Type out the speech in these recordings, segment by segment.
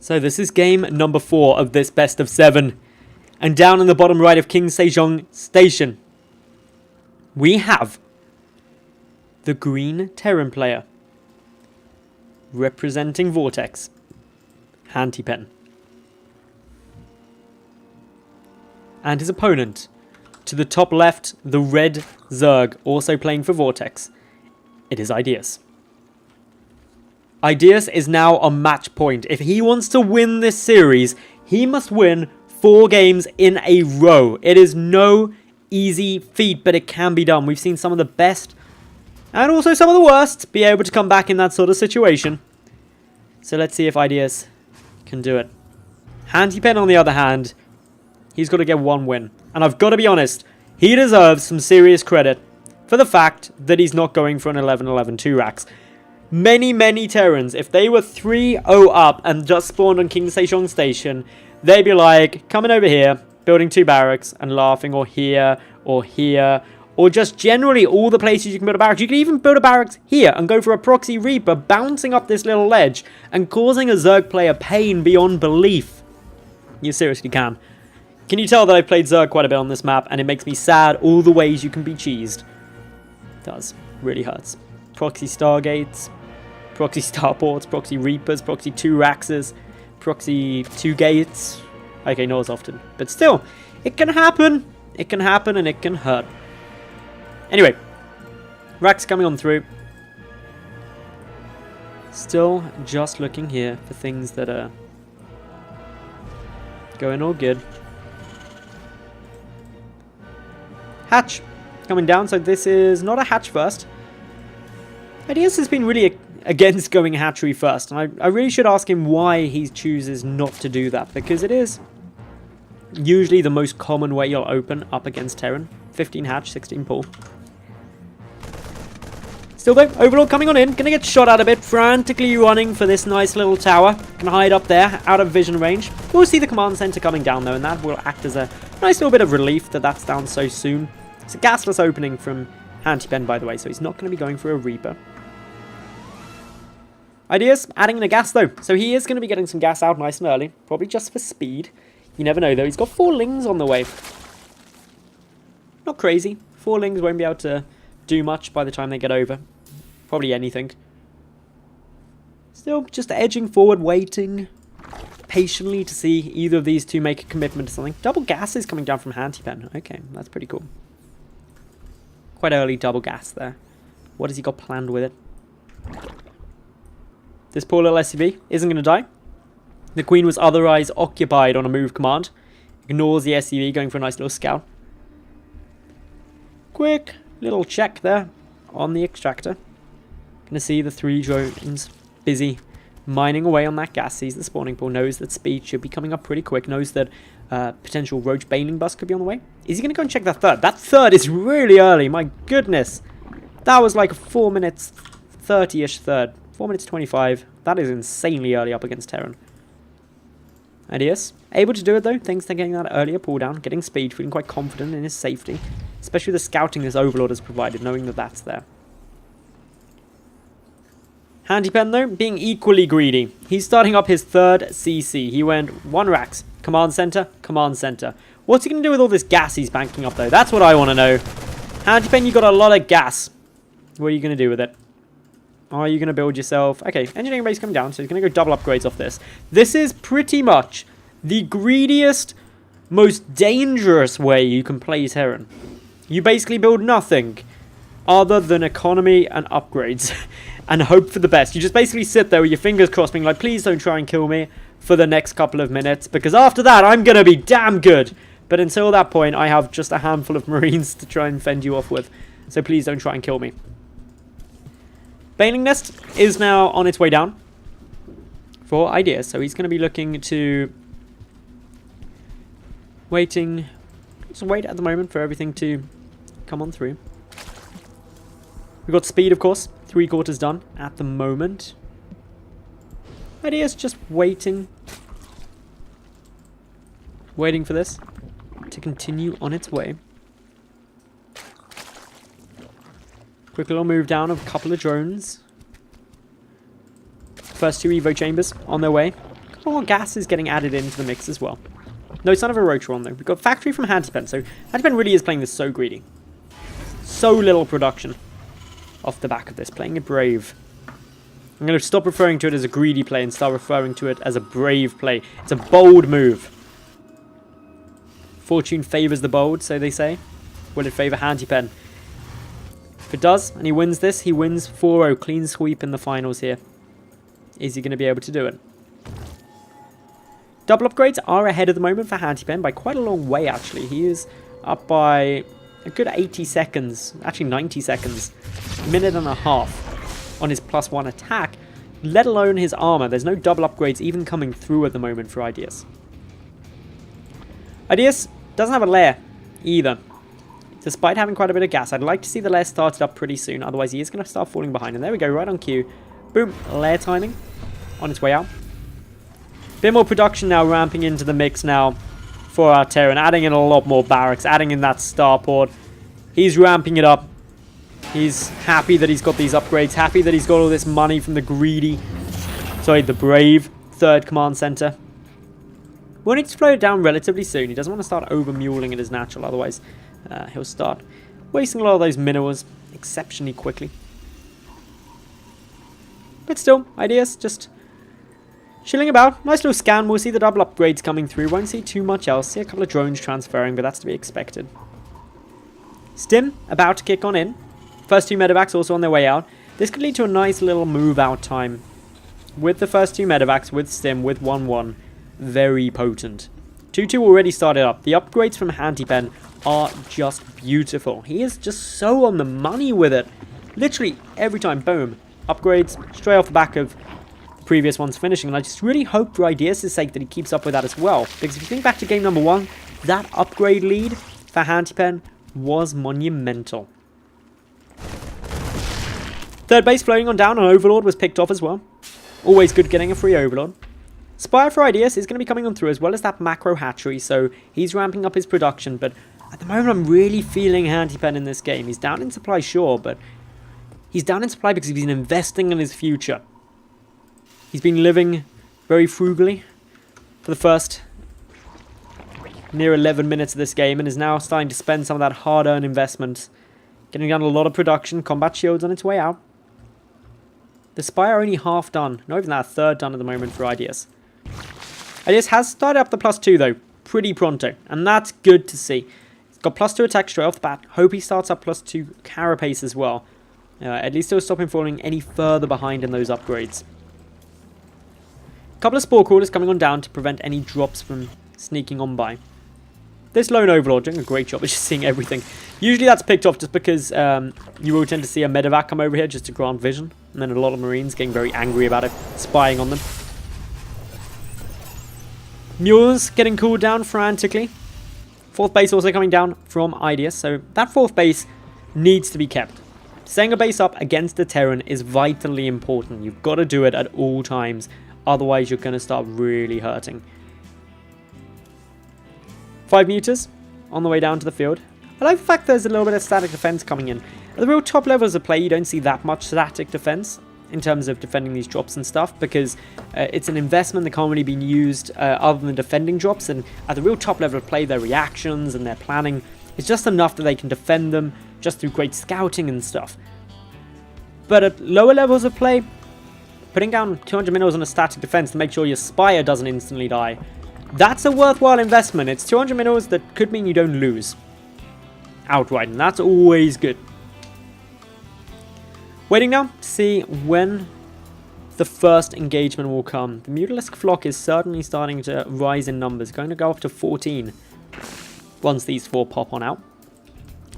So this is game number 4 of this best of 7. And down in the bottom right of King Sejong Station, we have the green Terran player representing Vortex, Hantypen. And his opponent, to the top left, the red Zerg, also playing for Vortex. It is Ideaus. Ideaus is now on match point. If he wants to win this series, he must win 4 games in a row. It is no easy feat, but it can be done. We've seen some of the best and also some of the worst be able to come back in that sort of situation. So let's see if Ideaus can do it. Hantypen, on the other hand, he's got to get 1 win. And I've got to be honest, he deserves some serious credit for the fact that he's not going for an 11-11 2-racks. Many Terrans, if they were 3-0 up and just spawned on King Sejong Station, they'd be like, coming over here, building 2 barracks and laughing, or here, or just generally all the places you can build a barracks. You can even build a barracks here and go for a proxy Reaper, bouncing up this little ledge and causing a Zerg player pain beyond belief. You seriously can. Can you tell that I've played Zerg quite a bit on this map, and it makes me sad all the ways you can be cheesed? It does. Really hurts. Proxy Stargates, proxy Starports, proxy Reapers, proxy 2-raxes, proxy 2 gates. Okay, not as often. But still, it can happen. It can happen and it can hurt. Anyway, racks coming on through. Still just looking here for things that are going all good. Hatch coming down, so this is not a hatch first. Ideaus has been really against going hatchery first, and I really should ask him why he chooses not to do that, because it is usually the most common way you'll open up against Terran. 15 hatch, 16 pull. Still though, Overlord coming on in, gonna get shot at a bit, frantically running for this nice little tower. Can hide up there, out of vision range. We'll see the command center coming down though, and that will act as a nice little bit of relief that that's down so soon. It's a gasless opening from Hantypen, by the way, so he's not going to be going for a Reaper. Ideaus adding in a gas though, so he is going to be getting some gas out nice and early, probably just for speed. You never know though, he's got 4 lings on the way. Not crazy, 4 lings won't be able to do much by the time they get over. Probably anything. Still just edging forward, waiting patiently to see either of these two make a commitment to something. Double gas is coming down from Hantypen. Okay, that's pretty cool. Quite early double gas there. What has he got planned with it? This poor little SCV isn't going to die. The Queen was otherwise occupied on a move command. Ignores the SCV, going for a nice little scout. Quick little check there on the extractor. Going to see the 3 drones busy mining away on that gas. Sees the spawning pool, knows that speed should be coming up pretty quick, knows that potential roach baneling bus could be on the way. Is he going to go and check that third? That third is really early, my goodness. That was like a 4 minutes 30-ish third. 4 minutes 25. That is insanely early up against Terran. Ideaus able to do it though, thanks to getting that earlier pull down, getting speed, feeling quite confident in his safety. Especially the scouting this Overlord has provided, knowing that that's there. Hantypen though, being equally greedy. He's starting up his 3rd CC. He went 1 racks. Command center, command center. What's he going to do with all this gas he's banking up though? That's what I want to know. Hantypen, you got a lot of gas. What are you going to do with it? Are you going to build yourself? Okay, engineering base coming down, so he's going to go double upgrades off this. This is pretty much the greediest, most dangerous way you can play Terran. You basically build nothing other than economy and upgrades and hope for the best. You just basically sit there with your fingers crossed being like, please don't try and kill me for the next couple of minutes, because after that I'm going to be damn good. But until that point, I have just a handful of Marines to try and fend you off with. So please don't try and kill me. Baneling Nest is now on its way down for Ideaus, so he's going to be looking to wait at the moment for everything to come on through. We've got speed, of course, 3/4 done at the moment. Ideaus just waiting for this to continue on its way. Quick little move down of a couple of drones. First 2 Evo chambers on their way. more gas is getting added into the mix as well. No son of a Rotron though. We've got factory from Hantypen, so Hantypen really is playing this so greedy. So little production off the back of this, playing it brave. I'm going to stop referring to it as a greedy play and start referring to it as a brave play. It's a bold move. Fortune favours the bold, so they say. Will it favour Hantypen? If it does, and he wins this, he wins 4-0. Clean sweep in the finals here. Is he going to be able to do it? Double upgrades are ahead at the moment for Hantypen by quite a long way, actually. He is up by a good 80 seconds, actually 90 seconds, a minute and a half on his +1 attack, let alone his armor. There's no double upgrades even coming through at the moment for Ideaus. Ideaus doesn't have a lair either. Despite having quite a bit of gas, I'd like to see the lair started up pretty soon, otherwise he is going to start falling behind. And there we go, right on cue. Boom, lair timing on its way out. Bit more production now ramping into the mix now for our Terran, adding in a lot more barracks, adding in that starport. He's ramping it up. He's happy that he's got these upgrades, happy that he's got all this money from the the brave 3rd command center. We'll need to slow it down relatively soon. He doesn't want to start over-muling it as natural, otherwise he'll start wasting a lot of those minerals exceptionally quickly. But still, Ideaus just chilling about. Nice little scan. We'll see the double upgrades coming through. Won't see too much else. See a couple of drones transferring, but that's to be expected. Stim about to kick on in. First 2 medevacs also on their way out. This could lead to a nice little move out time. With the first 2 medevacs, with Stim, with 1-1. Very potent. 2-2 already started up. The upgrades from Hantypen are just beautiful. He is just so on the money with it. Literally every time. Boom. Upgrades straight off the back of the previous ones finishing. And I just really hope for Ideaus' sake that he keeps up with that as well. Because if you think back to game number 1, that upgrade lead for Hantypen was monumental. 3rd base floating on down, and Overlord was picked off as well. Always good getting a free Overlord. Spire for Ideaus is going to be coming on through, as well as that macro hatchery, so he's ramping up his production. But at the moment, I'm really feeling Hantypen in this game. He's down in supply, sure, but he's down in supply because he's been investing in his future. He's been living very frugally for the first near 11 minutes of this game, and is now starting to spend some of that hard-earned investment. Getting down a lot of production. Combat shields on its way out. The Spire only half done. Not even that, 1/3 done at the moment for Ideaus. Ideaus has started up the +2 though, pretty pronto, and that's good to see. He's got +2 attack straight off the bat. Hope he starts up +2 carapace as well. At least it'll stop him falling any further behind in those upgrades. A couple of Spore Crawlers coming on down to prevent any drops from sneaking on by. This lone Overlord doing a great job of just seeing everything. Usually that's picked off just because you will tend to see a medevac come over here just to grant vision. And then a lot of Marines getting very angry about it, spying on them. Mules getting cooled down frantically. 4th base also coming down from Ideaus. So that 4th base needs to be kept. Setting a base up against the Terran is vitally important. You've got to do it at all times. Otherwise you're going to start really hurting. 5 Mutas on the way down to the field. I like the fact there's a little bit of static defense coming in. At the real top levels of play, you don't see that much static defense in terms of defending these drops and stuff, because it's an investment that can't really be used other than defending drops. And at the real top level of play, their reactions and their planning is just enough that they can defend them just through great scouting and stuff. But at lower levels of play, putting down 200 minerals on a static defense to make sure your Spire doesn't instantly die, that's a worthwhile investment. It's 200 minerals that could mean you don't lose outright, and that's always good. Waiting now to see when the first engagement will come. The Mutalisk flock is certainly starting to rise in numbers, going to go up to 14 once these 4 pop on out.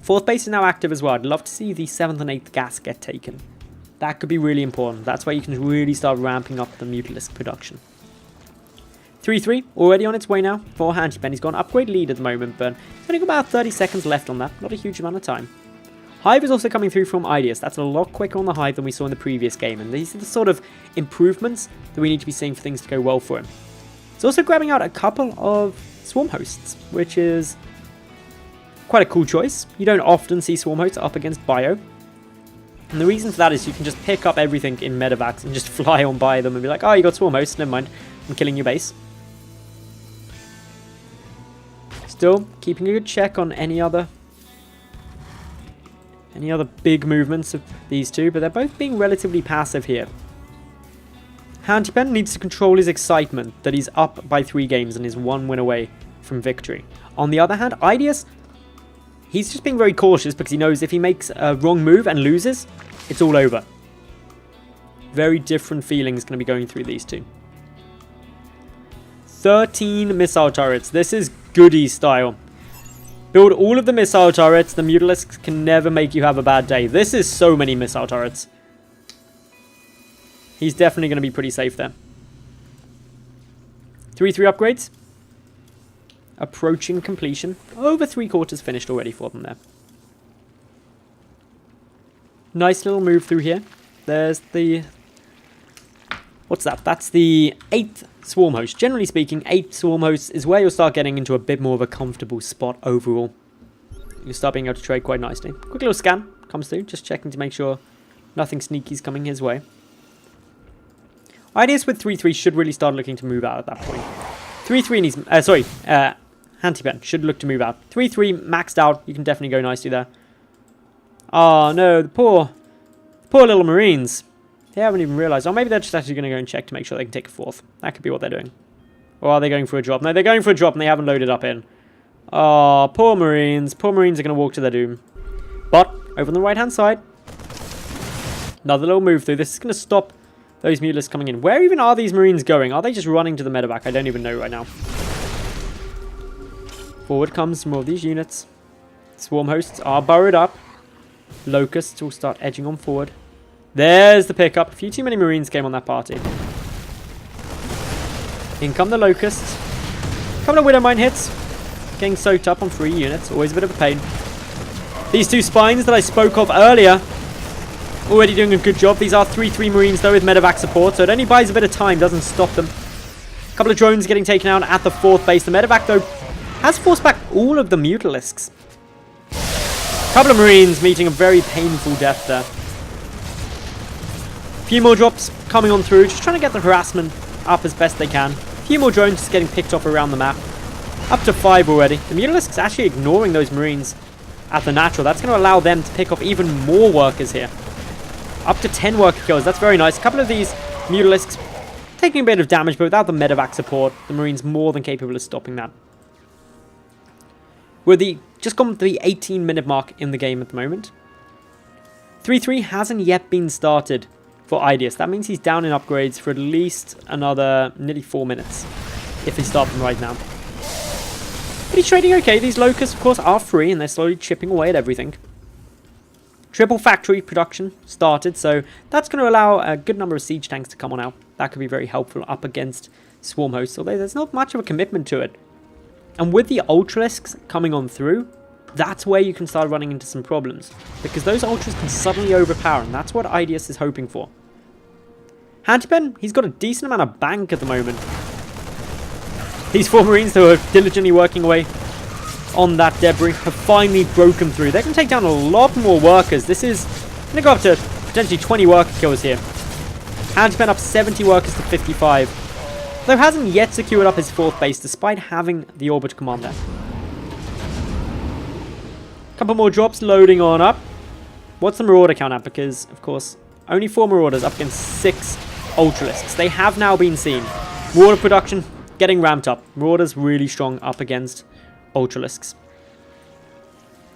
4th base is now active as well. I'd love to see the 7th and 8th gas get taken. That could be really important. That's where you can really start ramping up the Mutalisk production. 3-3 already on its way now for Hantypen. He's got an upgrade lead at the moment, but only got about 30 seconds left on that. Not a huge amount of time. Hive is also coming through from Ideaus. That's a lot quicker on the Hive than we saw in the previous game, and these are the sort of improvements that we need to be seeing for things to go well for him. He's also grabbing out a couple of Swarm Hosts, which is quite a cool choice. You don't often see Swarm Hosts up against Bio. And the reason for that is you can just pick up everything in medevacs and just fly on by them and be like, oh, you got Swarm Hosts, never mind. and killing your base. Still keeping a good check on any other big movements of these two, but they're both being relatively passive here. Hantypen needs to control his excitement that he's up by 3 games and is 1 win away from victory. On the other hand, Ideaus, he's just being very cautious because he knows if he makes a wrong move and loses, it's all over. Very different feelings going to be going through these two. 13 missile turrets. This is goodie style. Build all of the missile turrets. The Mutalisks can never make you have a bad day. This is so many missile turrets. He's definitely going to be pretty safe there. 3-3 upgrades. Approaching completion. Over 3/4 finished already for them there. Nice little move through here. There's the... What's that? That's the 8th Swarm Host. Generally speaking, 8 Swarm Hosts is where you'll start getting into a bit more of a comfortable spot overall. You'll start being able to trade quite nicely. Quick little scan comes through, just checking to make sure nothing sneaky is coming his way. Ideaus with 3-3 should really start looking to move out at that point. 3-3 needs... Hantypen should look to move out. 3-3 maxed out. You can definitely go nicely there. Oh no, the poor little Marines. They haven't even realized. Or maybe they're just actually going to go and check to make sure they can take a 4th. That could be what they're doing. Or are they going for a drop? No, they're going for a drop and they haven't loaded up in. Oh, poor Marines. Poor Marines are going to walk to their doom. But, over on the right-hand side, another little move through. This is going to stop those Mutalisks coming in. Where even are these Marines going? Are they just running to the medevac? I don't even know right now. Forward comes more of these units. Swarm Hosts are burrowed up. Locusts will start edging on forward. There's the pickup. A few too many Marines came on that party. In come the Locusts. A couple of Widowmine hits. Getting soaked up on 3 units. Always a bit of a pain. These 2 spines that I spoke of earlier. Already doing a good job. These are 3-3 Marines though with medevac support. So it only buys a bit of time. Doesn't stop them. A couple of drones getting taken out at the 4th base. The medevac though has forced back all of the Mutalisks. A couple of Marines meeting a very painful death there. A few more drops coming on through, just trying to get the harassment up as best they can. A few more drones just getting picked off around the map. Up to 5 already. The Mutalisks actually ignoring those Marines at the natural. That's going to allow them to pick off even more workers here. Up to 10 worker kills. That's very nice. A couple of these Mutalisks taking a bit of damage, but without the medevac support, the Marines more than capable of stopping that. We're just gone to the 18-minute mark in the game at the moment. 3-3 hasn't yet been started for Ideaus. That means he's down in upgrades for at least another nearly 4 minutes if he starts them right now. But he's trading okay. These Locusts, of course, are free and they're slowly chipping away at everything. Triple factory production started, so that's going to allow a good number of siege tanks to come on out. That could be very helpful up against Swarm Hosts, although there's not much of a commitment to it. And with the Ultralisks coming on through, that's where you can start running into some problems. Because those Ultras can suddenly overpower, and that's what Ideaus is hoping for. Hantypen, he's got a decent amount of bank at the moment. These 4 Marines who are diligently working away on that debris have finally broken through. They can take down a lot more workers. This is going to go up to potentially 20 worker kills here. Hantypen up 70 workers to 55. Though hasn't yet secured up his 4th base despite having the orbit commander. Couple more drops loading on up. What's the Marauder count at? Because, of course, only 4 Marauders up against 6 Ultralisks. They have now been seen. Marauder production getting ramped up. Marauders really strong up against Ultralisks.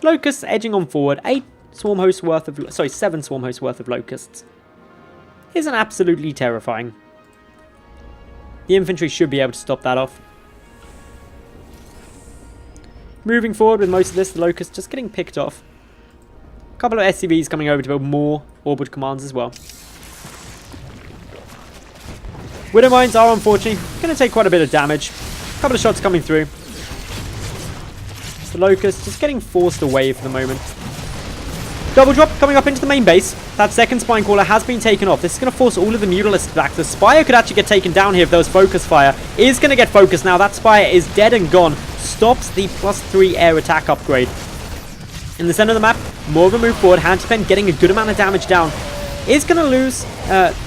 Locusts edging on forward. 7 Swarm Hosts worth of Locusts. Isn't absolutely terrifying. The infantry should be able to stop that off. Moving forward with most of this, the Locusts just getting picked off. A couple of SCVs coming over to build more orbital commands as well. Widowmines are unfortunately going to take quite a bit of damage. A couple of shots coming through. The Locusts just getting forced away for the moment. Double drop coming up into the main base. That second Spine Caller has been taken off. This is going to force all of the Mutalisks back. The Spire could actually get taken down here if there was focus fire. Is going to get focused now. That Spire is dead and gone. Stops the +3 air attack upgrade. In the center of the map, more of a move forward. Hantypen getting a good amount of damage down. is going to lose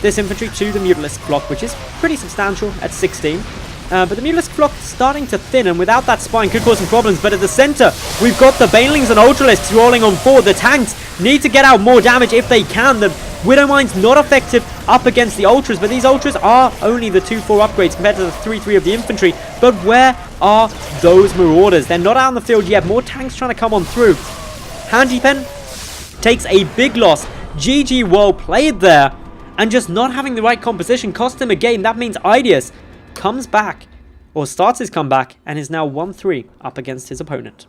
this infantry to the Mutalisk flock, which is pretty substantial at 16. But the Mutalisk flock starting to thin, and without that spine could cause some problems. But at the center, we've got the Banelings and Ultralisks rolling on forward. The tanks need to get out more damage if they can. The Widowmine's not effective up against the Ultras, but these Ultras are only the 2-4 upgrades compared to the 3-3 of the infantry. But where are those Marauders? They're not out on the field yet. More tanks trying to come on through. Hantypen takes a big loss. GG, well played there. And just not having the right composition cost him a game. That means Ideaus comes back, or starts his comeback, and is now 1-3 up against his opponent.